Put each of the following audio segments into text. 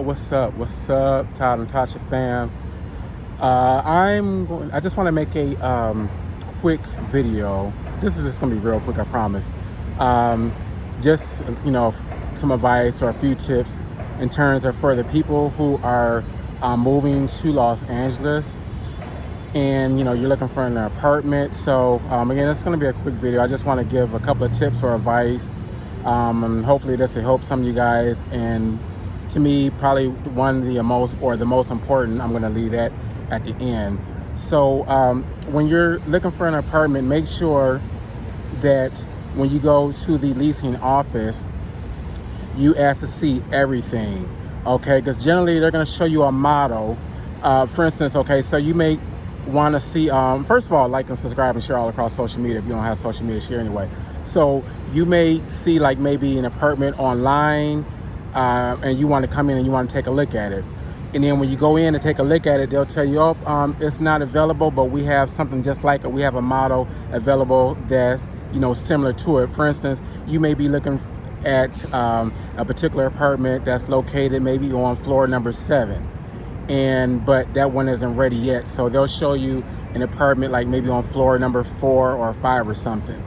What's up, Todd and Tasha fam? I just want to make a quick video. This is just gonna be real quick, I promise. Just some advice or a few tips in terms of for the people who are moving to Los Angeles, and you're looking for an apartment. So again, it's going to be a quick video. I just want to give a couple of tips or advice, and hopefully this will help some of you guys. And to me, probably one of the most important, I'm going to leave that at the end. So when you're looking for an apartment, make sure that when you go to the leasing office, you ask to see everything, okay? Because generally they're going to show you a model. For instance, okay, so you may want to see, first of all, like and subscribe and share all across social media if you don't have social media, share anyway. So you may see like maybe an apartment online, and you want to come in and you want to take a look at it. And then when you go in and take a look at it, they'll tell you, oh, it's not available, but we have something just like it. We have a model available that's, similar to it. For instance, you may be looking at a particular apartment that's located maybe on floor number 7. But that one isn't ready yet. So they'll show you an apartment like maybe on floor number 4 or 5 or something.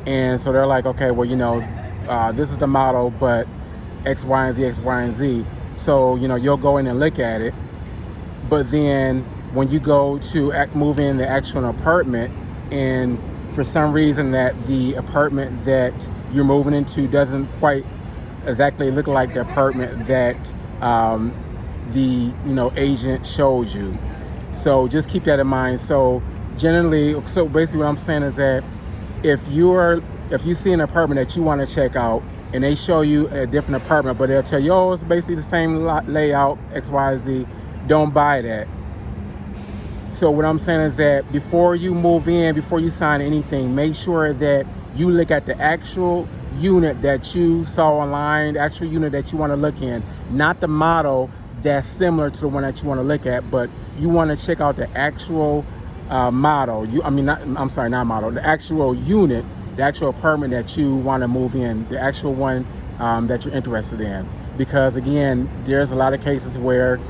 And so they're like, okay, well, this is the model, but X, Y, and Z, X, Y, and Z. So, you'll go in and look at it. But then when you go to move in the actual apartment, and for some reason that the apartment that you're moving into doesn't quite exactly look like the apartment that the agent shows you. So just keep that in mind. So basically what I'm saying is that if you see an apartment that you want to check out and they show you a different apartment, but they'll tell you, oh, it's basically the same layout, X, Y, Z, don't buy that. So what I'm saying is that before you move in, before you sign anything, make sure that you look at the actual unit that you saw online, the actual unit that you want to look in, not the model that's similar to the one that you want to look at, but you want to check out the actual model. Not model, the actual unit, the actual apartment that you want to move in, the actual one that you're interested in. Because again, there's a lot of cases where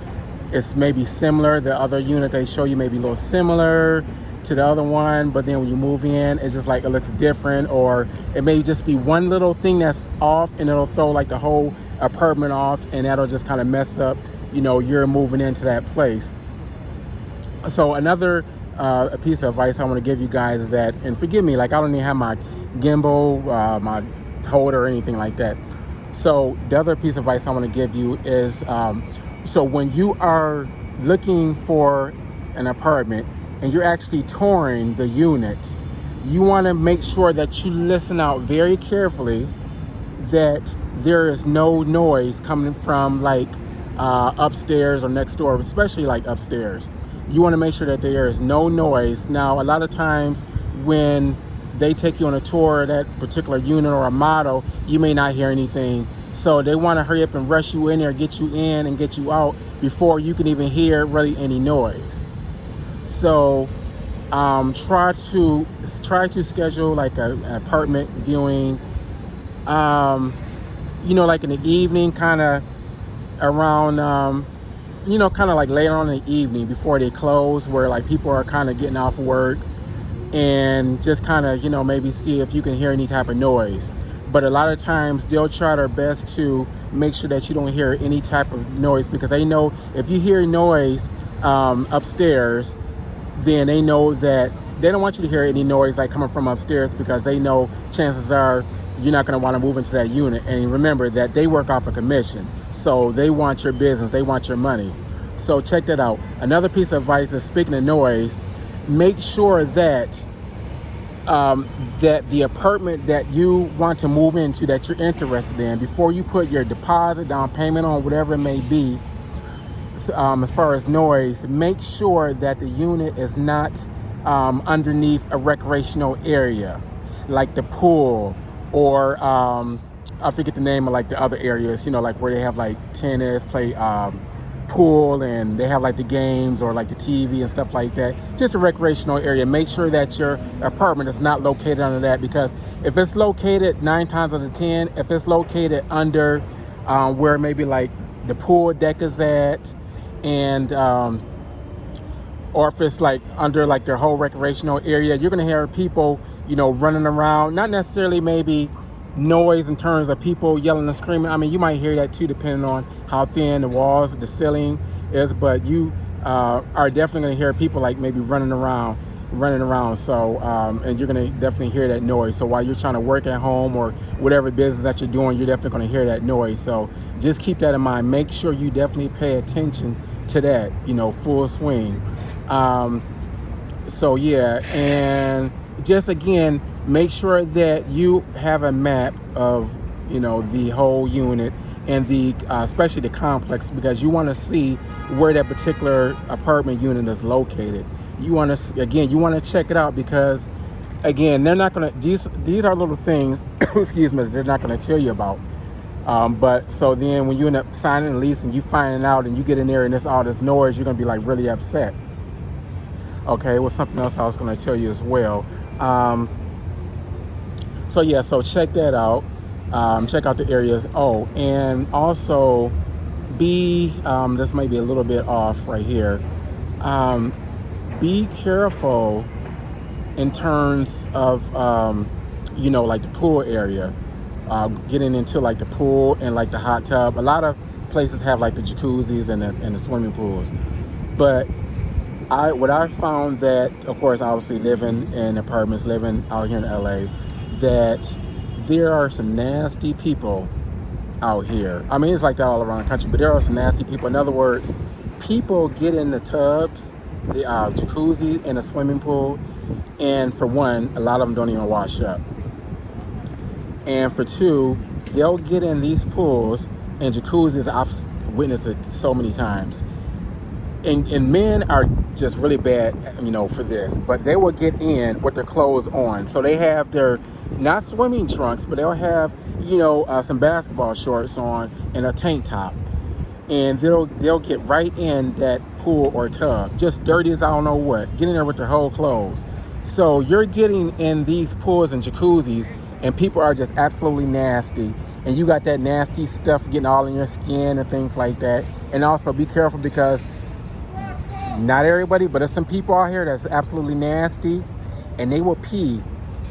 it's maybe similar. The other unit they show you may be a little similar to the other one, but then when you move in, it's just like it looks different, or it may just be one little thing that's off and it'll throw like the whole apartment off, and that'll just kind of mess up you're moving into that place. So another a piece of advice I want to give you guys is that, and forgive me, like I don't even have my gimbal, my holder or anything like that. So the other piece of advice I want to give you is, so when you are looking for an apartment and you're actually touring the unit, you want to make sure that you listen out very carefully that there is no noise coming from like upstairs or next door, especially like upstairs. You want to make sure that there is no noise. Now, a lot of times when they take you on a tour of that particular unit or a model, you may not hear anything. So they want to hurry up and rush you in there, get you in and get you out before you can even hear really any noise. So try to schedule like an apartment viewing, like in the evening, kind of around, kind of like later on in the evening before they close, where like people are kind of getting off work, and just kind of, maybe see if you can hear any type of noise. But a lot of times they'll try their best to make sure that you don't hear any type of noise, because they know if you hear noise upstairs, then they know that they don't want you to hear any noise like coming from upstairs, because they know chances are you're not going to want to move into that unit. And remember that they work off a commission, so they want your business, they want your money. So check that out. Another piece of advice is, speaking of noise, make sure that that the apartment that you want to move into, that you're interested in, before you put your deposit, down payment on, whatever it may be, as far as noise, make sure that the unit is not underneath a recreational area like the pool, or I forget the name of like the other areas, like where they have like tennis, play pool, and they have like the games or like the TV and stuff like that. Just a recreational area. Make sure that your apartment is not located under that, because if it's located 9 times out of 10, if it's located under where maybe like the pool deck is at, and or if it's like under like their whole recreational area, you're gonna hear people, running around. Not necessarily maybe noise in terms of people yelling and screaming. I mean, you might hear that too, depending on how thin the walls, the ceiling is. But you are definitely gonna hear people like maybe running around. So and you're gonna definitely hear that noise. So while you're trying to work at home or whatever business that you're doing, you're definitely gonna hear that noise. So just keep that in mind. Make sure you definitely pay attention to that, full swing. So yeah, and just again, make sure that you have a map of, the whole unit and the especially the complex, because you want to see where that particular apartment unit is located. You want to check it out, because again, they're not going to, these are little things, excuse me, they're not going to tell you about. But so then when you end up signing a lease and you find out and you get in there and there's all this noise, you're going to be like really upset. Okay, well, something else I was going to tell you as well. So yeah, so check that out. Check out the areas. Oh, and also this might be a little bit off right here. Be careful in terms of, like the pool area, getting into like the pool and like the hot tub. A lot of places have like the jacuzzis and the swimming pools, but what I found that, of course, obviously living in apartments, living out here in LA, that there are some nasty people out here. I mean, it's like that all around the country, but there are some nasty people. In other words, people get in the tubs, the jacuzzi and the swimming pool, and for one, a lot of them don't even wash up. And for two, they'll get in these pools and jacuzzis. I've witnessed it so many times. And men are just really bad, for this. But they will get in with their clothes on. So they have their, not swimming trunks, but they'll have, some basketball shorts on and a tank top. And they'll get right in that pool or tub, just dirty as I don't know what, get in there with their whole clothes. So you're getting in these pools and jacuzzis, and people are just absolutely nasty. And you got that nasty stuff getting all in your skin and things like that. And also be careful, because not everybody, but there's some people out here that's absolutely nasty, and they will pee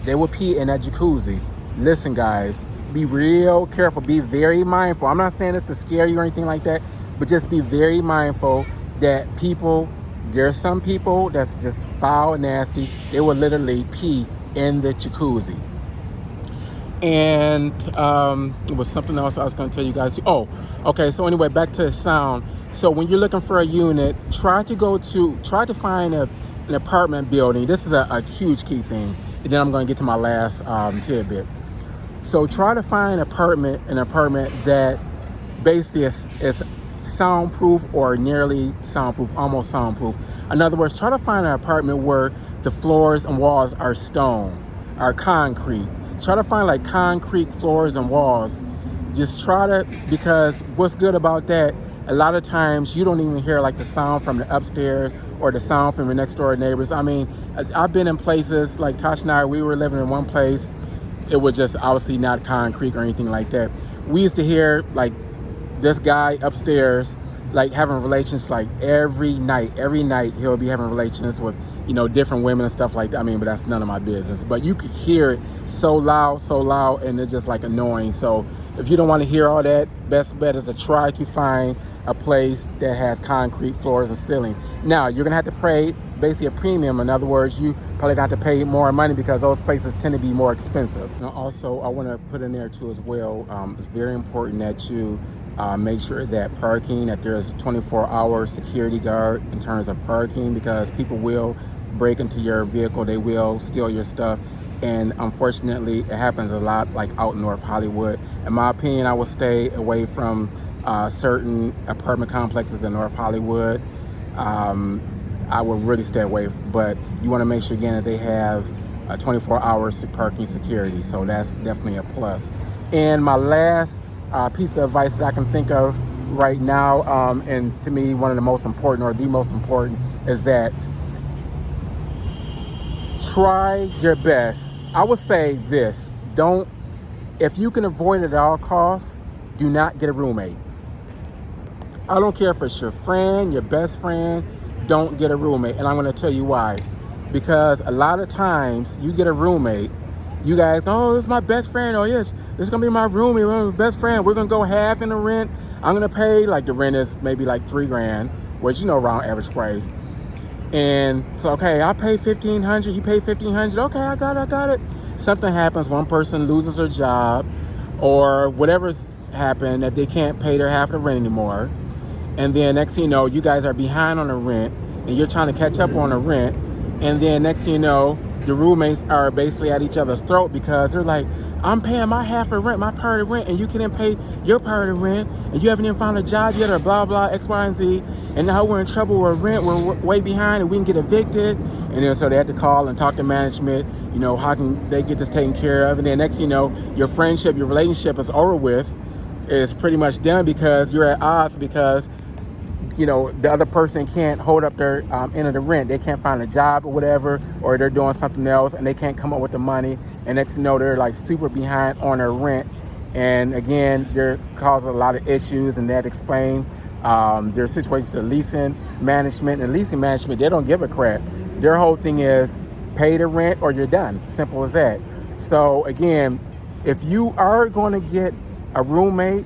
in that jacuzzi. Listen, guys, be real careful, be very mindful. I'm not saying this to scare you or anything like that, but just be very mindful that there's some people that's just foul and nasty. They will literally pee in the jacuzzi. And it was something else I was going to tell you guys. Oh, okay. So anyway, back to the sound. So when you're looking for a unit, try to find an apartment building. This is a huge key thing. And then I'm going to get to my last tidbit. So try to find an apartment that basically is soundproof or nearly soundproof, almost soundproof. In other words, try to find an apartment where the floors and walls are stone, are concrete. Try to find like concrete floors and walls. Just because what's good about that, a lot of times you don't even hear like the sound from the upstairs or the sound from your next door neighbors. I mean, I've been in places like Tosh and I, we were living in one place. It was just obviously not concrete or anything like that. We used to hear like this guy upstairs like having relations like every night he'll be having relations with different women and stuff like that. I mean, but that's none of my business. But you could hear it so loud, and it's just like annoying. So if you don't want to hear all that, best bet is to try to find a place that has concrete floors and ceilings. Now you're gonna have to pay basically a premium. In other words, you probably got to pay more money because those places tend to be more expensive. Now also, I want to put in there too as well, it's very important that you make sure that there's a 24-hour security guard in terms of parking, because people will break into your vehicle, they will steal your stuff, and unfortunately it happens a lot like out in North Hollywood. In my opinion, I would stay away from certain apartment complexes in North Hollywood. I would really stay away, but you want to make sure again that they have 24-hour parking security, so that's definitely a plus. And my last piece of advice that I can think of right now, and to me one of the most important, or the most important, is that try your best. I would say this: if you can avoid it at all costs, do not get a roommate. I don't care if it's your friend, your best friend, don't get a roommate. And I'm going to tell you why. Because a lot of times you get a roommate, you guys, oh, this is my best friend. Oh, yes, this is going to be my roommate, my best friend. We're going to go half in the rent. I'm going to pay, like the rent is maybe like $3,000, which, you know, around average price. And so, okay, I pay $1,500, you pay $1,500. Okay, I got it. Something happens, one person loses their job or whatever's happened that they can't pay their half of the rent anymore. And then next thing you know, you guys are behind on the rent and you're trying to catch up on the rent. And then next thing you know, the roommates are basically at each other's throat because they're like, I'm paying my half of rent, my part of rent, and you can't pay your part of rent, and you haven't even found a job yet, or blah, blah, X, Y, and Z. And now we're in trouble with rent, we're way behind, and we can get evicted. And then so they had to call and talk to management, you know, how can they get this taken care of? And then next thing you know, your friendship, your relationship is over with, is pretty much done because you're at odds because, you know, the other person can't hold up their end of the rent. They can't find a job or whatever, or they're doing something else and they can't come up with the money. And next thing you know, they're like super behind on their rent. And again, they're causing a lot of issues, and that explain their situations to leasing management. And leasing management, they don't give a crap. Their whole thing is pay the rent or you're done. Simple as that. So again, if you are going to get a roommate,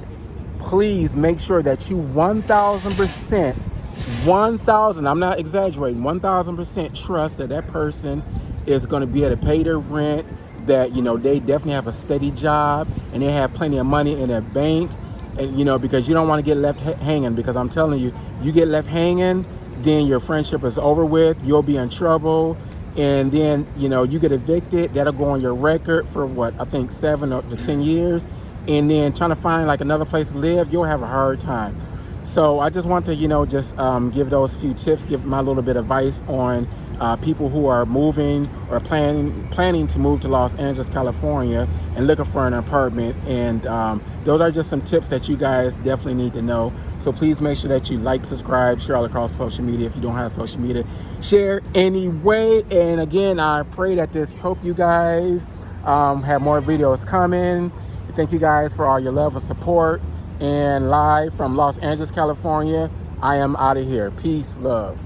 please make sure that you 1,000%, I'm not exaggerating, 1,000% trust that that person is going to be able to pay their rent, that, you know, they definitely have a steady job and they have plenty of money in their bank. And, you know, because you don't want to get left hanging, because I'm telling you, you get left hanging, then your friendship is over with, you'll be in trouble. And then, you know, you get evicted, that'll go on your record for what, I think 7 to 10 years. And then trying to find like another place to live, you'll have a hard time. So I just want to, you know, just give those few tips, give my little bit of advice on people who are moving or planning to move to Los Angeles, California, and looking for an apartment. And those are just some tips that you guys definitely need to know. So please make sure that you like, subscribe, share all across social media. If you don't have social media, share anyway. And again, I pray that this helped you guys have more videos coming. Thank you guys for all your love and support. And live from Los Angeles, California, I am out of here. Peace, love.